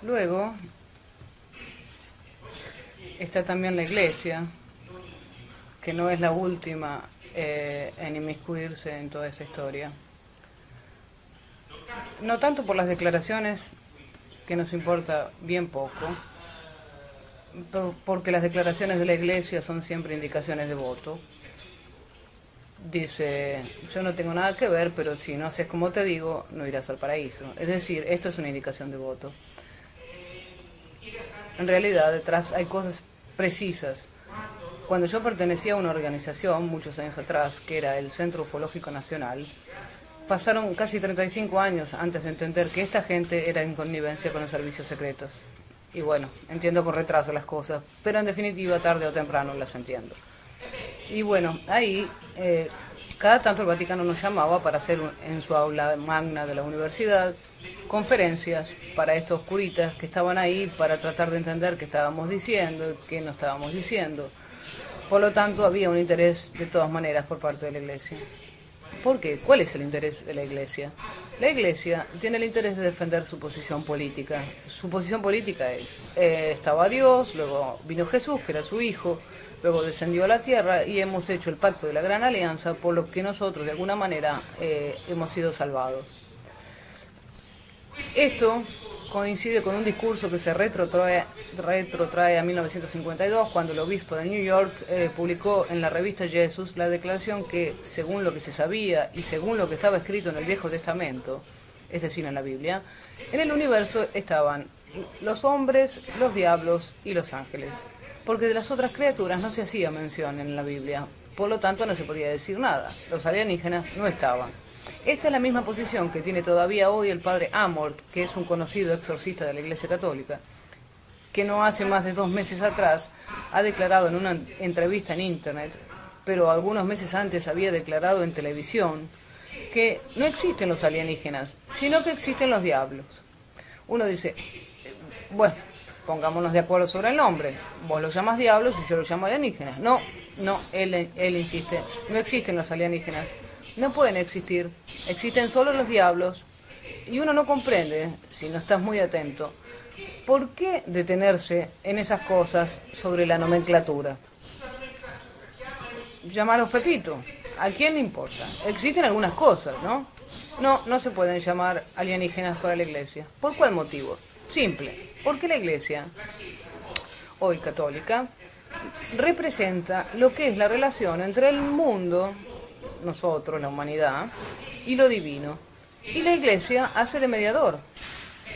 Luego está también la Iglesia, que no es la última en inmiscuirse en toda esta historia. No tanto por las declaraciones, que nos importa bien poco, porque las declaraciones de la Iglesia son siempre indicaciones de voto. Dice, yo no tengo nada que ver, pero si no haces como te digo, no irás al paraíso. Es decir, esto es una indicación de voto. En realidad, detrás hay cosas precisas. Cuando yo pertenecía a una organización, muchos años atrás, que era el Centro Ufológico Nacional, pasaron casi 35 años antes de entender que esta gente era en connivencia con los servicios secretos. Y bueno, entiendo con retraso las cosas, pero en definitiva, tarde o temprano las entiendo. Y bueno, ahí, cada tanto el Vaticano nos llamaba para hacer en su aula magna de la universidad conferencias para estos curitas que estaban ahí para tratar de entender qué estábamos diciendo, qué no estábamos diciendo. Por lo tanto, había un interés de todas maneras por parte de la Iglesia. ¿Por qué? ¿Cuál es el interés de la Iglesia? La Iglesia tiene el interés de defender su posición política. Su posición política es, estaba Dios, luego vino Jesús, que era su hijo, luego descendió a la tierra y hemos hecho el pacto de la Gran Alianza, por lo que nosotros de alguna manera hemos sido salvados. Esto coincide con un discurso que se retrotrae a 1952, cuando el obispo de New York publicó en la revista Jesus la declaración que, según lo que se sabía y según lo que estaba escrito en el Viejo Testamento, es decir, en la Biblia, en el universo estaban los hombres, los diablos y los ángeles, porque de las otras criaturas no se hacía mención en la Biblia, por lo tanto no se podía decir nada, los alienígenas no estaban. Esta es la misma posición que tiene todavía hoy el padre Amort, que es un conocido exorcista de la Iglesia Católica, que no hace más de 2 meses atrás ha declarado en una entrevista en Internet, pero algunos meses antes había declarado en televisión, que no existen los alienígenas, sino que existen los diablos. Uno dice, bueno, pongámonos de acuerdo sobre el nombre, vos lo llamas diablos y yo lo llamo alienígenas. No, él insiste, no existen los alienígenas. No pueden existir, existen solo los diablos, y uno no comprende, si no estás muy atento, por qué detenerse en esas cosas sobre la nomenclatura. Llamaros Pepito, ¿A quién le importa? Existen algunas cosas, ¿no? No se pueden llamar alienígenas para la Iglesia. ¿Por cuál motivo? Simple. Porque la Iglesia, hoy católica, representa lo que es la relación entre el mundo, nosotros, la humanidad, y lo divino. Y la Iglesia hace de mediador.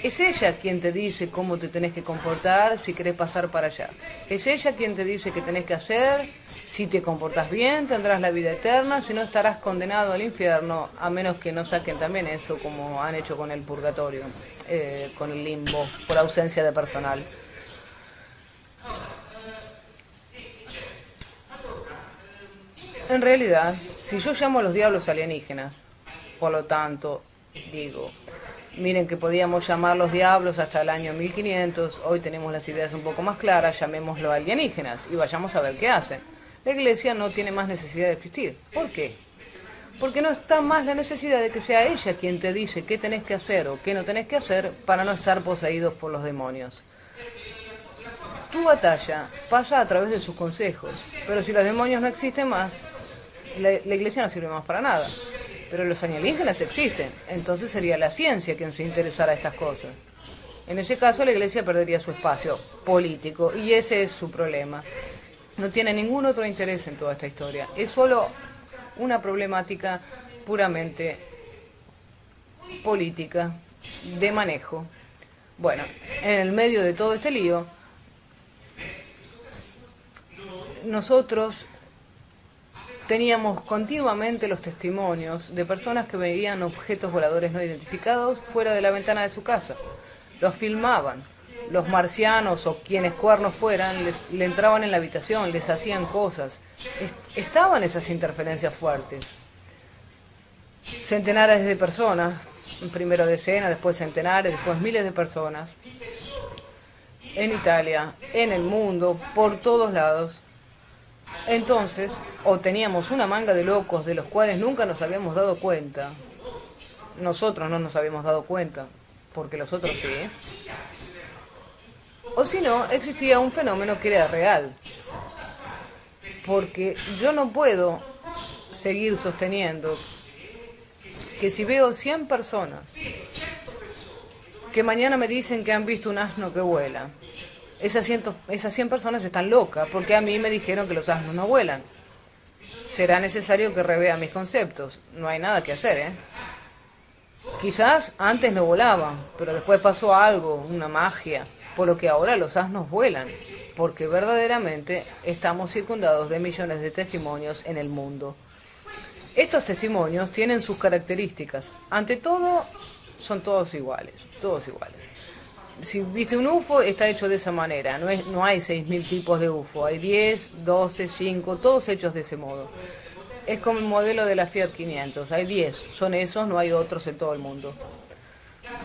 Es ella quien te dice cómo te tenés que comportar si querés pasar para allá. Es ella quien te dice qué tenés que hacer. Si te comportas bien, tendrás la vida eterna. Si no, estarás condenado al infierno, a menos que no saquen también eso como han hecho con el purgatorio, con el limbo, por ausencia de personal. En realidad, si yo llamo a los diablos alienígenas, por lo tanto, digo, miren que podíamos llamar los diablos hasta el año 1500, hoy tenemos las ideas un poco más claras, llamémoslo alienígenas y vayamos a ver qué hacen. La Iglesia no tiene más necesidad de existir. ¿Por qué? Porque no está más la necesidad de que sea ella quien te dice qué tenés que hacer o qué no tenés que hacer para no estar poseídos por los demonios. Tu batalla pasa a través de sus consejos, pero si los demonios no existen más, la Iglesia no sirve más para nada. Pero los alienígenas existen, entonces sería la ciencia quien se interesara a estas cosas. En ese caso la Iglesia perdería su espacio político y ese es su problema. No tiene ningún otro interés en toda esta historia, es solo una problemática puramente política, de manejo. Bueno, en el medio de todo este lío, nosotros teníamos continuamente los testimonios de personas que veían objetos voladores no identificados fuera de la ventana de su casa. Los filmaban. Los marcianos o quienes cuernos fueran, le entraban en la habitación, les hacían cosas. Estaban esas interferencias fuertes. Centenares de personas, primero decenas, después centenares, después miles de personas, en Italia, en el mundo, por todos lados. Entonces, o teníamos una manga de locos de los cuales nunca nos habíamos dado cuenta. Nosotros no nos habíamos dado cuenta, porque los otros sí. O si no, existía un fenómeno que era real. Porque yo no puedo seguir sosteniendo que si veo 100 personas que mañana me dicen que han visto un asno que vuela, esas 100 personas están locas, porque a mí me dijeron que los asnos no vuelan. Será necesario que revea mis conceptos. No hay nada que hacer, ¿eh? Quizás antes no volaban, pero después pasó algo, una magia, por lo que ahora los asnos vuelan, porque verdaderamente estamos circundados de millones de testimonios en el mundo. Estos testimonios tienen sus características. Ante todo, son todos iguales, todos iguales. Si viste un UFO, está hecho de esa manera. No hay 6.000 tipos de UFO. Hay 10, 12, 5, todos hechos de ese modo. Es como el modelo de la Fiat 500. Hay 10, son esos, no hay otros en todo el mundo.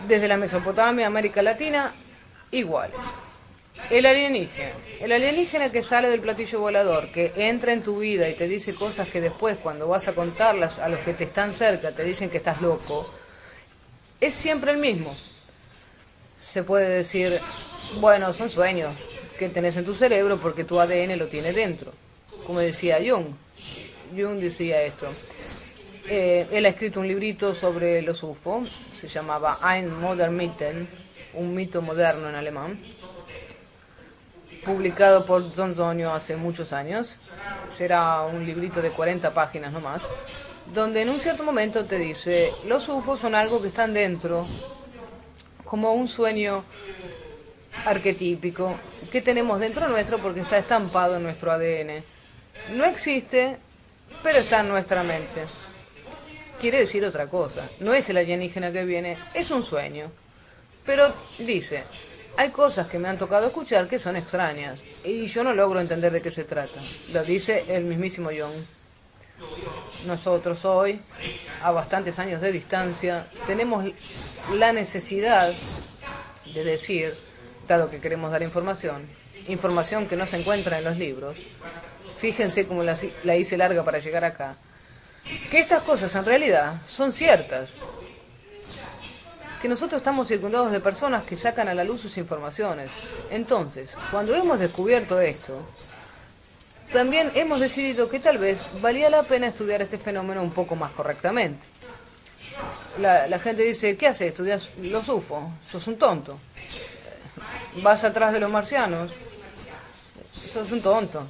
Desde la Mesopotamia, América Latina, iguales. El alienígena que sale del platillo volador, que entra en tu vida y te dice cosas que después, cuando vas a contarlas a los que te están cerca, te dicen que estás loco, es siempre el mismo. Se puede decir, bueno, son sueños que tenés en tu cerebro porque tu ADN lo tiene dentro. Como decía Jung. Jung decía esto. Él ha escrito un librito sobre los UFO, se llamaba Ein Modern Mythen, un mito moderno en alemán, publicado por Zonzonio hace muchos años. Será un librito de 40 páginas nomás, donde en un cierto momento te dice, los UFO son algo que están dentro, como un sueño arquetípico que tenemos dentro nuestro porque está estampado en nuestro ADN. No existe, pero está en nuestra mente. Quiere decir otra cosa. No es el alienígena que viene, es un sueño. Pero dice, hay cosas que me han tocado escuchar que son extrañas y yo no logro entender de qué se trata. Lo dice el mismísimo Jung. Nosotros hoy, a bastantes años de distancia, tenemos la necesidad de decir, dado que queremos dar información que no se encuentra en los libros, fíjense cómo la hice larga para llegar acá, que estas cosas en realidad son ciertas, que nosotros estamos circundados de personas que sacan a la luz sus informaciones. Entonces, cuando hemos descubierto esto, también hemos decidido que tal vez valía la pena estudiar este fenómeno un poco más correctamente. La gente dice, ¿qué haces? ¿Estudias los UFO? Sos un tonto. ¿Vas atrás de los marcianos? Sos un tonto.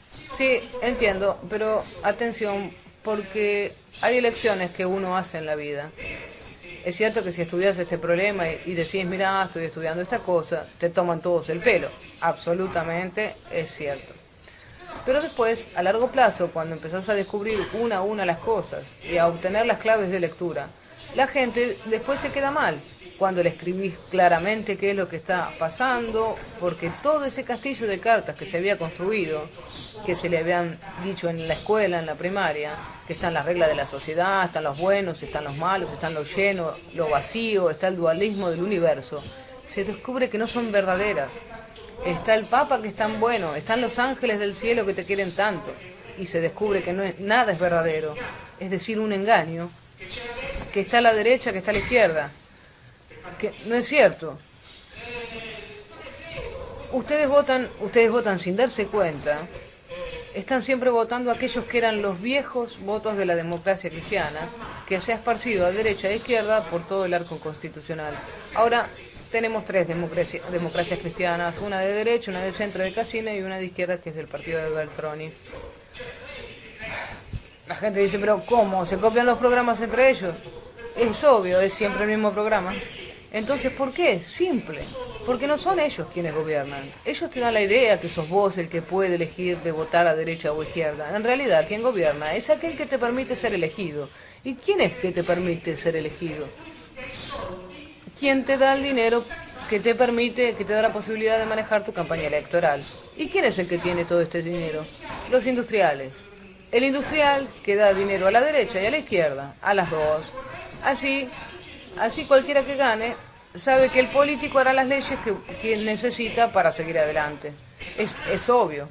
Sí, entiendo, pero atención, porque hay elecciones que uno hace en la vida. Es cierto que si estudias este problema y decís, mira, estoy estudiando esta cosa, te toman todos el pelo. Absolutamente es cierto. Pero después, a largo plazo, cuando empezás a descubrir una a una las cosas y a obtener las claves de lectura, la gente después se queda mal cuando le escribís claramente qué es lo que está pasando, porque todo ese castillo de cartas que se había construido, que se le habían dicho en la escuela, en la primaria, que están las reglas de la sociedad, están los buenos, están los malos, están lo lleno, lo vacío, está el dualismo del universo, se descubre que no son verdaderas. Está el Papa que es tan bueno, están los ángeles del cielo que te quieren tanto, y se descubre que nada es verdadero, es decir, un engaño, que está a la derecha, que está a la izquierda, que no es cierto. Ustedes votan sin darse cuenta, están siempre votando a aquellos que eran los viejos votos de la democracia cristiana, que se ha esparcido a derecha e izquierda por todo el arco constitucional. Ahora tenemos tres democracias cristianas, una de derecha, una de centro de Casina y una de izquierda que es del partido de Beltroni. La gente dice, pero ¿cómo? ¿Se copian los programas entre ellos? Es obvio, es siempre el mismo programa. Entonces, ¿por qué? Simple. Porque no son ellos quienes gobiernan. Ellos te dan la idea que sos vos el que puede elegir de votar a derecha o izquierda. En realidad, quien gobierna es aquel que te permite ser elegido. ¿Y quién es que te permite ser elegido? ¿Quién te da el dinero que te permite, que te da la posibilidad de manejar tu campaña electoral? ¿Y quién es el que tiene todo este dinero? Los industriales. El industrial que da dinero a la derecha y a la izquierda, a las dos. Así cualquiera que gane sabe que el político hará las leyes que necesita para seguir adelante. Es obvio.